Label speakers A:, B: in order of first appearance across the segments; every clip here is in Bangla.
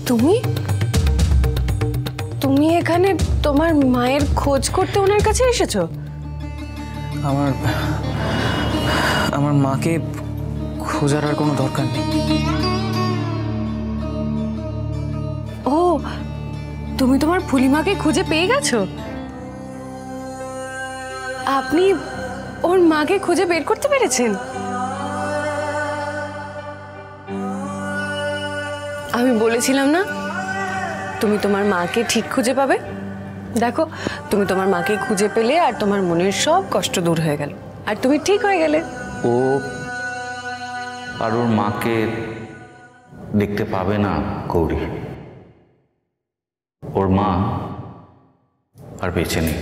A: তুমি তুমি এখানে তোমার মায়ের খোঁজ করতে ওনার কাছে এসেছো?
B: আমার মাকে খোঁজার আর কোনো দরকার নেই।
A: ও, তুমি তোমার ফুলিমাকে খুঁজে পেয়ে গেছো? আপনি ওর মাকে খুঁজে বের করতে পেরেছেন? আমি বলেছিলাম না তুমি তোমার মাকে ঠিক খুঁজে পাবে। দেখো, তুমি তোমার মাকে খুঁজে পেলে আর তোমার মনের সব কষ্ট দূর হয়ে গেল আর তুমি ঠিক হয়ে গেলে।
C: ও আর ওর মাকে দেখতে পাবে না গৌরী। ওর মা আর বেঁচে নেই।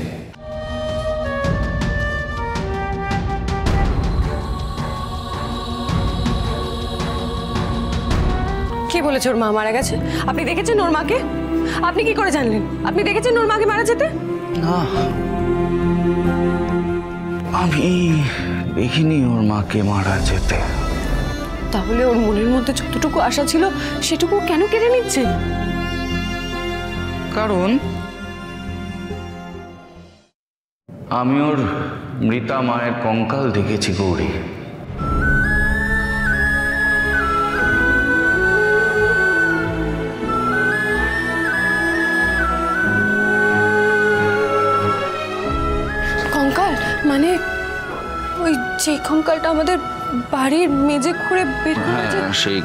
A: কে বলেছে ওর মা মারা গেছে? আপনি দেখেছেন ওর মাকে? আপনি কি করে জানলেন? আপনি দেখেছেন ওর মাকে মারা যেতে?
C: না, আমি দেখিনি ওর মাকে মারা যেতে।
A: তাহলে ওর মনের মধ্যে যতটুকু আশা ছিল সেটুকু কেন কেড়ে নিচ্ছেন?
C: কারণ আমি ওর মৃতা মায়ের কঙ্কাল দেখেছি গৌরী।
A: কঙ্কাল মানে ওই যে কঙ্কালটা আমাদের বাড়ির মেঝে খুঁড়ে বের করা যায়?
C: সেই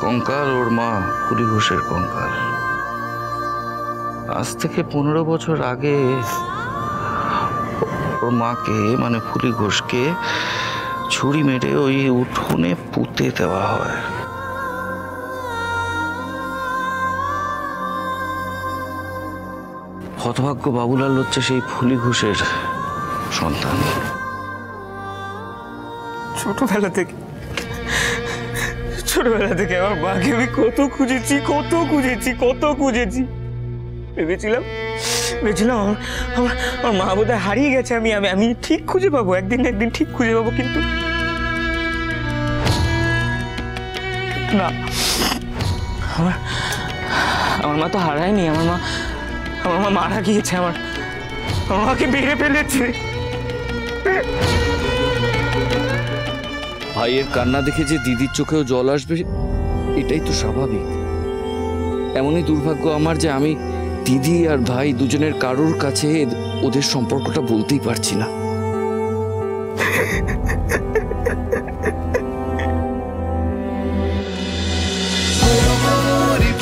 C: কঙ্কাল ওর মা ফুলি ঘোষের কঙ্কাল। আজ থেকে 15 বছর আগে ওর মাকে মানে ফুলি ঘোষকে ছুরি মেরে ওই উঠোনে পুঁতে দেওয়া হয়। হতভাগ্য বাবুলাল হচ্ছে সেই ফুলি ঘোষের সন্তান।
B: ছোটবেলা থেকে আমার মাকে আমি কত খুঁজেছি ভেবেছিলাম আমার মা বোধহয় হারিয়ে গেছে। আমি ঠিক খুঁজে পাবো, একদিন ঠিক খুঁজে পাবো, কিন্তু না, আমার মা তো হারায়নি। আমার মা মারা গিয়েছে। আমার মাকে মেরে ফেলেছে।
D: ভাইয়ের কান্না দেখে যে দিদির চোখেও জল আসবে এটাই তো স্বাভাবিক। এমনই দুর্ভাগ্য আমার যে আমি দিদি আর ভাই দুজনের কারোর কাছে ওদের সম্পর্কটা বলতেই পারছি না।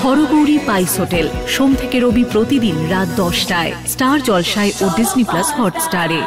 E: হরগৌরী পাইস হোটেল সোম থেকে রবি প্রতিদিন রাত 10টায় স্টার জলসায় ও ডিজনি প্লাস হটস্টারে।